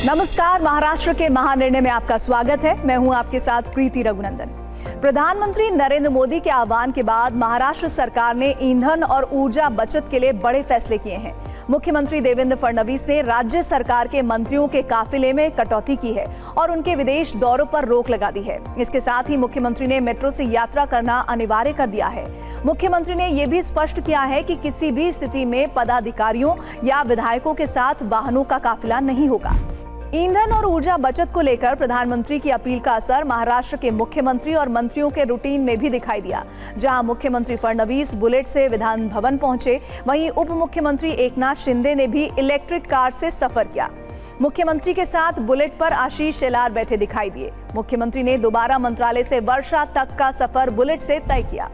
नमस्कार, महाराष्ट्र के महानिर्णय में आपका स्वागत है। मैं हूं आपके साथ प्रीति रघुनंदन। प्रधानमंत्री नरेंद्र मोदी के आह्वान के बाद महाराष्ट्र सरकार ने ईंधन और ऊर्जा बचत के लिए बड़े फैसले किए हैं। मुख्यमंत्री देवेंद्र फडणवीस ने राज्य सरकार के मंत्रियों के काफिले में कटौती की है और उनके विदेश दौरों पर रोक लगा दी है। इसके साथ ही मुख्यमंत्री ने मेट्रो से यात्रा करना अनिवार्य कर दिया है। मुख्यमंत्री ने यह भी स्पष्ट किया है कि किसी भी स्थिति में पदाधिकारियों या विधायकों के साथ वाहनों का काफिला नहीं होगा। ईंधन और ऊर्जा बचत को लेकर प्रधानमंत्री की अपील का असर महाराष्ट्र के मुख्यमंत्री और मंत्रियों के रूटीन में भी दिखाई दिया। जहां मुख्यमंत्री फडणवीस बुलेट से विधान भवन पहुंचे, वहीं उप मुख्यमंत्री एकनाथ शिंदे ने भी इलेक्ट्रिक कार से सफर किया। मुख्यमंत्री के साथ बुलेट पर आशीष शेलार बैठे दिखाई दिए। मुख्यमंत्री ने दोबारा मंत्रालय से वर्षा तक का सफर बुलेट से तय किया।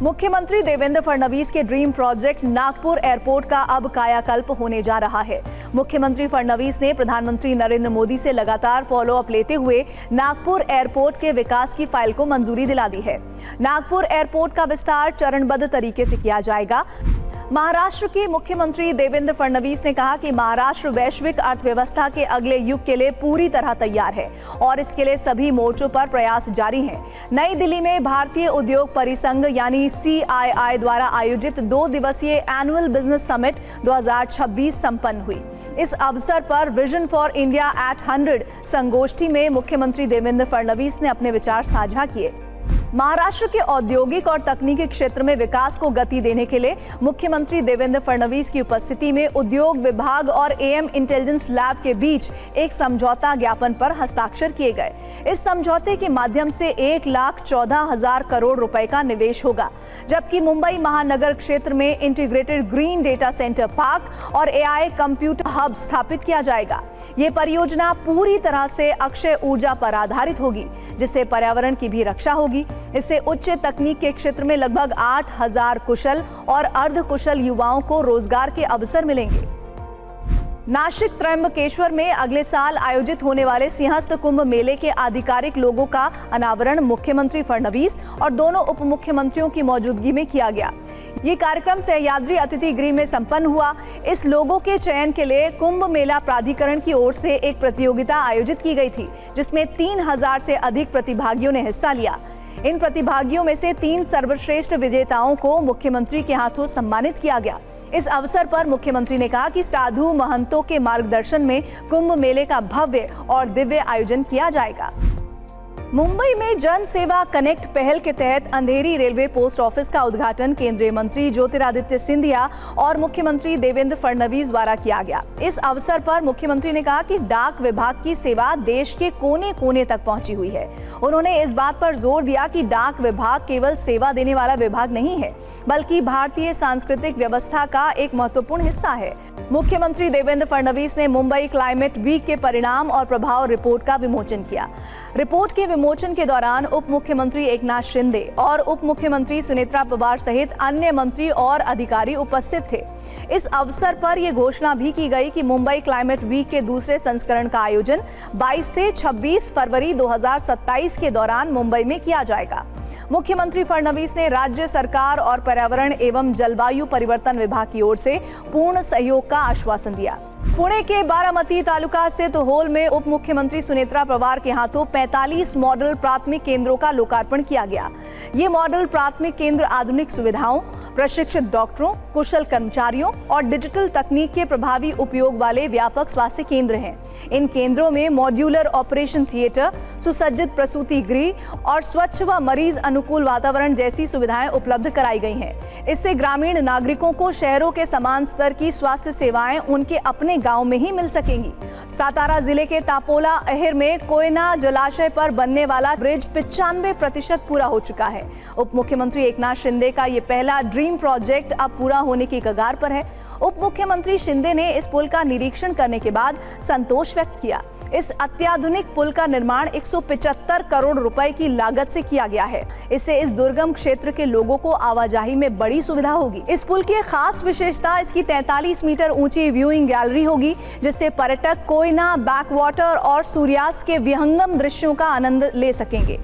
मुख्यमंत्री देवेंद्र फडणवीस के ड्रीम प्रोजेक्ट नागपुर एयरपोर्ट का अब कायाकल्प होने जा रहा है। मुख्यमंत्री फडणवीस ने प्रधानमंत्री नरेंद्र मोदी से लगातार फॉलोअप लेते हुए नागपुर एयरपोर्ट के विकास की फाइल को मंजूरी दिला दी है। नागपुर एयरपोर्ट का विस्तार चरणबद्ध तरीके से किया जाएगा। महाराष्ट्र के मुख्यमंत्री देवेंद्र फडणवीस ने कहा कि महाराष्ट्र वैश्विक अर्थव्यवस्था के अगले युग के लिए पूरी तरह तैयार है और इसके लिए सभी मोर्चों पर प्रयास जारी हैं। नई दिल्ली में भारतीय उद्योग परिसंघ यानी CII द्वारा आयोजित 2 दिवसीय एनुअल बिजनेस समिट 2026 संपन्न हुई। इस अवसर पर विजन फॉर इंडिया एट 100 संगोष्ठी में मुख्यमंत्री देवेंद्र फडणवीस ने अपने विचार साझा किए। महाराष्ट्र के औद्योगिक और तकनीकी क्षेत्र में विकास को गति देने के लिए मुख्यमंत्री देवेंद्र फडणवीस की उपस्थिति में उद्योग विभाग और AM इंटेलिजेंस लैब के बीच एक समझौता ज्ञापन पर हस्ताक्षर किए गए। इस समझौते के माध्यम से 1,14,000 करोड़ रुपए का निवेश होगा, जबकि मुंबई महानगर क्षेत्र में integrated green data centre park और AI कंप्यूटर हब स्थापित किया जाएगा। ये परियोजना पूरी तरह से अक्षय ऊर्जा पर आधारित होगी, जिससे पर्यावरण की भी रक्षा होगी। इससे उच्च तकनीक के क्षेत्र में लगभग 8,000 कुशल और अर्धकुशल युवाओं को रोजगार के अवसर मिलेंगे। नासिक त्र्यंबकेश्वर में अगले साल आयोजित होने वाले सिंहस्थ कुंभ मेले के आधिकारिक लोगों का अनावरण मुख्यमंत्री फडणवीस और दोनों उप मुख्यमंत्रियों की मौजूदगी में किया गया। ये कार्यक्रम सह्याद्री अतिथि गृह में संपन्न हुआ। इस लोगों के चयन के लिए कुंभ मेला प्राधिकरण की ओर से एक प्रतियोगिता आयोजित की गई थी, जिसमें 3,000 से अधिक प्रतिभागियों ने हिस्सा लिया। इन प्रतिभागियों में से 3 सर्वश्रेष्ठ विजेताओं को मुख्यमंत्री के हाथों सम्मानित किया गया। इस अवसर पर मुख्यमंत्री ने कहा कि साधु महंतों के मार्गदर्शन में कुंभ मेले का भव्य और दिव्य आयोजन किया जाएगा। मुंबई में जन सेवा कनेक्ट पहल के तहत अंधेरी रेलवे पोस्ट ऑफिस का उद्घाटन केंद्रीय मंत्री ज्योतिरादित्य सिंधिया और मुख्यमंत्री देवेंद्र फडणवीस द्वारा किया गया। इस अवसर पर मुख्यमंत्री ने कहा कि डाक विभाग की सेवा देश के कोने कोने तक पहुंची हुई है। उन्होंने इस बात पर जोर दिया कि डाक विभाग केवल सेवा देने वाला विभाग नहीं है, बल्कि भारतीय सांस्कृतिक व्यवस्था का एक महत्वपूर्ण हिस्सा है। मुख्यमंत्री देवेंद्र फडणवीस ने मुंबई क्लाइमेट वीक के परिणाम और प्रभाव रिपोर्ट का विमोचन किया। रिपोर्ट के विमोचन के दौरान उप मुख्यमंत्री एकनाथ शिंदे और उप मुख्यमंत्री सुनेत्रा पवार सहित अन्य मंत्री और अधिकारी उपस्थित थे। इस अवसर पर यह घोषणा भी की गई कि मुंबई क्लाइमेट वीक के दूसरे संस्करण का आयोजन 22 से 26 फरवरी 2027 के दौरान मुंबई में किया जाएगा। मुख्यमंत्री फडणवीस ने राज्य सरकार और पर्यावरण एवं जलवायु परिवर्तन विभाग की ओर से पूर्ण सहयोग का आश्वासन दिया। पुणे के बारामती तालुका स्थित होल में उप मुख्यमंत्री सुनेत्रा पवार के हाथों 45 मॉडल प्राथमिक केंद्रों का लोकार्पण किया गया। ये मॉडल प्राथमिक केंद्र आधुनिक सुविधाओं, प्रशिक्षित डॉक्टरों, कुशल कर्मचारियों और डिजिटल तकनीक के प्रभावी उपयोग वाले व्यापक स्वास्थ्य केंद्र हैं। इन केंद्रों में मॉड्यूलर ऑपरेशन थिएटर, सुसज्जित प्रसूति गृह और स्वच्छ व मरीज अनुकूल वातावरण जैसी सुविधाएं उपलब्ध कराई गई हैं। इससे ग्रामीण नागरिकों को शहरों के समान स्तर की स्वास्थ्य सेवाएं उनके अपने गांव में ही मिल सकेंगी। सातारा जिले के तापोला अहेर में कोयना जलाशय पर बनने वाला ब्रिज 95% पूरा हो चुका है। उप मुख्यमंत्री एकनाथ शिंदे का ये पहला ड्रीम प्रोजेक्ट अब पूरा होने की कगार पर है। उप मुख्यमंत्री शिंदे ने इस पुल का निरीक्षण करने के बाद संतोष व्यक्त किया। इस अत्याधुनिक पुल का निर्माण 175 करोड़ रुपए की लागत से किया गया है। इससे इस दुर्गम क्षेत्र के लोगों को आवाजाही में बड़ी सुविधा होगी। इस पुल की खास विशेषता इसकी 43 मीटर ऊंची व्यूइंग गैलरी होगी, जिससे पर्यटक कोयना बैकवाटर और सूर्यास्त के विहंगम दृश्यों का आनंद ले सकेंगे।